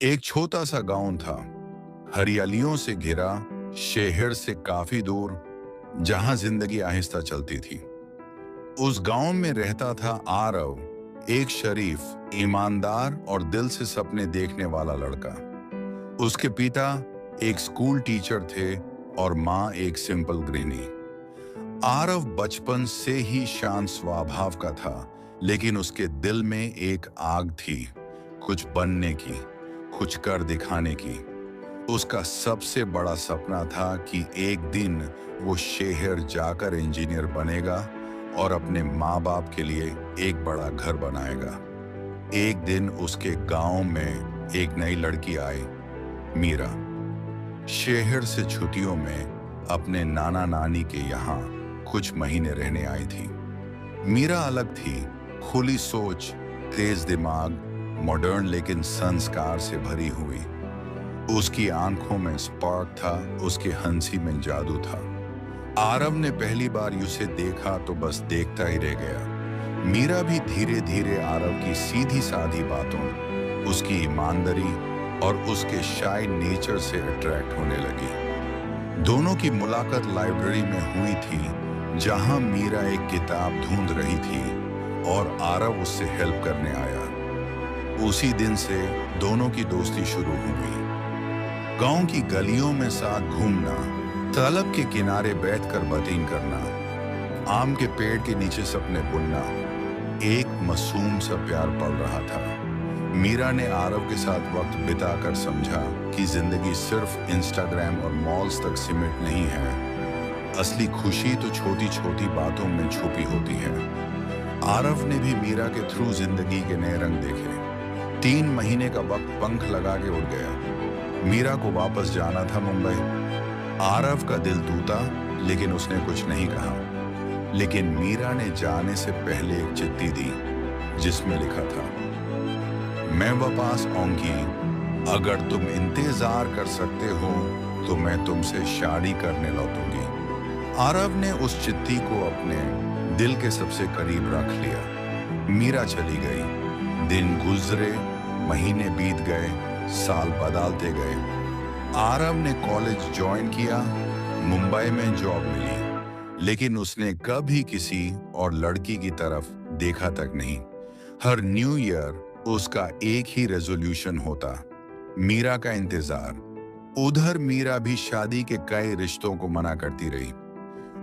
एक छोटा सा गांव था, हरियालियों से घिरा, शहर से काफी दूर, जहां जिंदगी आहिस्ता चलती थी। उस गांव में रहता था आरव, एक शरीफ, ईमानदार और दिल से सपने देखने वाला लड़का। उसके पिता एक स्कूल टीचर थे और माँ एक सिंपल गृहिणी। आरव बचपन से ही शांत स्वभाव का था, लेकिन उसके दिल में एक आग थी, कुछ बनने की, कुछ कर दिखाने की। उसका सबसे बड़ा सपना था कि एक दिन वो शहर जाकर इंजीनियर बनेगा और अपने माँ बाप के लिए एक बड़ा घर बनाएगा। एक दिन उसके गांव में एक नई लड़की आई, मीरा। शहर से छुट्टियों में अपने नाना नानी के यहाँ कुछ महीने रहने आई थी। मीरा अलग थी, खुली सोच, तेज दिमाग, मॉडर्न लेकिन संस्कार से भरी हुई। उसकी आंखों में स्पार्क था, उसकी हंसी में जादू था। आरव ने पहली बार उसे देखा तो बस देखता ही रह गया। मीरा भी धीरे धीरे आरव की सीधी साधी बातों, उसकी ईमानदारी और उसके शाय नेचर से अट्रैक्ट होने लगी। दोनों की मुलाकात लाइब्रेरी में हुई थी, जहां मीरा एक किताब ढूंढ रही थी और आरव उससे हेल्प करने आया। उसी दिन से दोनों की दोस्ती शुरू हुई। गांव की गलियों में साथ घूमना, तालाब के किनारे बैठकर बातें करना, आम के पेड़ के नीचे सपने बुनना, एक मासूम सा प्यार पल रहा था। मीरा ने आरव के साथ वक्त बिताकर समझा कि जिंदगी सिर्फ इंस्टाग्राम और मॉल्स तक सीमित नहीं है। असली खुशी तो छोटी छोटी बातों में छुपी होती है। आरव ने भी मीरा के थ्रू जिंदगी के नए रंग देखे। 3 महीने का वक्त पंख लगा के उड़ गया। मीरा को वापस जाना था मुंबई। आरव का दिल टूटा, लेकिन उसने कुछ नहीं कहा। लेकिन मीरा ने जाने से पहले एक चिट्ठी दी, जिसमें लिखा था, मैं वापस आऊंगी, अगर तुम इंतजार कर सकते हो तो मैं तुमसे शादी करने लौटूंगी। आरव ने उस चिट्ठी को अपने दिल के सबसे करीब रख लिया। मीरा चली गई, दिन गुजरे, महीने बीत गए, साल बदलते गए। आरव ने कॉलेज ज्वाइन किया, मुंबई में जॉब मिली, लेकिन उसने कभी किसी और लड़की की तरफ देखा तक नहीं। हर न्यू ईयर उसका एक ही रेजोल्यूशन होता, मीरा का इंतजार। उधर मीरा भी शादी के कई रिश्तों को मना करती रही।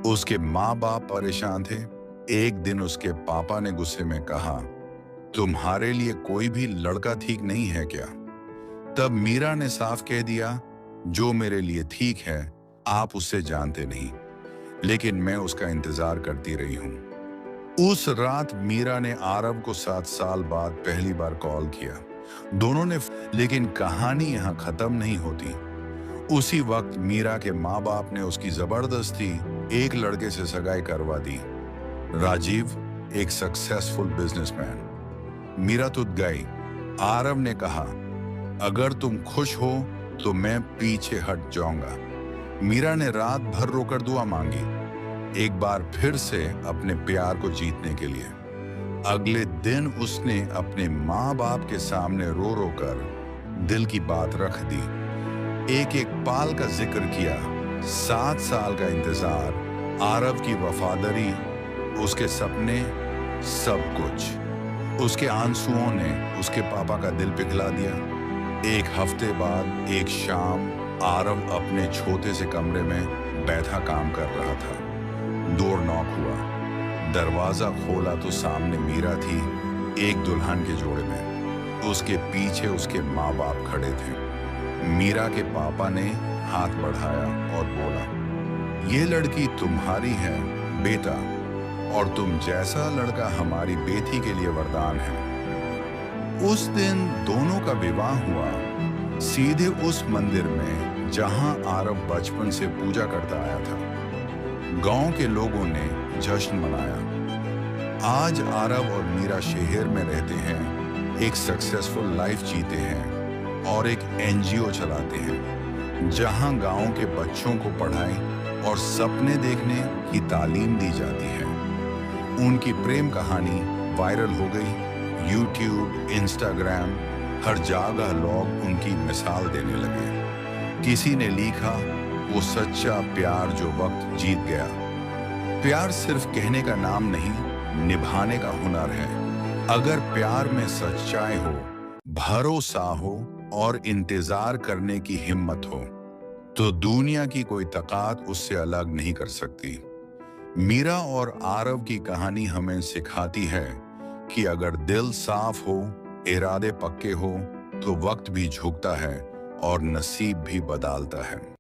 उसके माँ बाप परेशान थे। एक दिन उसके पापा ने गुस्से में कहा, तुम्हारे लिए कोई भी लड़का ठीक नहीं है क्या? तब मीरा ने साफ कह दिया, जो मेरे लिए ठीक है आप उससे जानते नहीं, लेकिन मैं उसका इंतजार करती रही हूं। उस रात मीरा ने आरव को 7 साल बाद पहली बार कॉल किया। दोनों ने, लेकिन कहानी यहां खत्म नहीं होती। उसी वक्त मीरा के माँ बाप ने उसकी जबरदस्ती एक लड़के से सगाई करवा दी। राजीव, एक सक्सेसफुल बिजनेसमैन। मीरा तुत गई। आरव ने कहा, अगर तुम खुश हो तो मैं पीछे हट जाऊंगा। मीरा ने रात भर रोकर दुआ मांगी, एक बार फिर से अपने प्यार को जीतने के लिए। अगले दिन उसने अपने माँ बाप के सामने रो रो कर दिल की बात रख दी। एक एक पाल का जिक्र किया, 7 साल का इंतजार, आरव की वफादारी, उसके सपने, सब कुछ। उसके आंसुओं ने उसके पापा का दिल पिघला दिया। एक हफ्ते बाद एक शाम आरव अपने छोटे से कमरे में बैठा काम कर रहा था। डोर नॉक हुआ। दरवाजा खोला तो सामने मीरा थी, एक दुल्हन के जोड़े में। उसके पीछे उसके माँ बाप खड़े थे। मीरा के पापा ने हाथ बढ़ाया और बोला, ये लड़की तुम्हारी है बेटा, और तुम जैसा लड़का हमारी बेटी के लिए वरदान है। उस दिन दोनों का विवाह हुआ, सीधे उस मंदिर में जहां आरव बचपन से पूजा करता आया था। गांव के लोगों ने जश्न मनाया। आज आरव और मीरा शहर में रहते हैं, एक सक्सेसफुल लाइफ जीते हैं और एक एनजीओ चलाते हैं, जहां गांव के बच्चों को पढ़ाई और सपने देखने की तालीम दी जाती है। उनकी प्रेम कहानी वायरल हो गई, यूट्यूब, इंस्टाग्राम हर जगह लोग उनकी मिसाल देने लगे। किसी ने लिखा, वो सच्चा प्यार जो वक्त जीत गया। प्यार सिर्फ कहने का नाम नहीं, निभाने का हुनर है। अगर प्यार में सच्चाई हो, भरोसा हो और इंतजार करने की हिम्मत हो, तो दुनिया की कोई ताकत उससे अलग नहीं कर सकती। मीरा और आरव की कहानी हमें सिखाती है कि अगर दिल साफ हो, इरादे पक्के हो, तो वक्त भी झुकता है और नसीब भी बदलता है।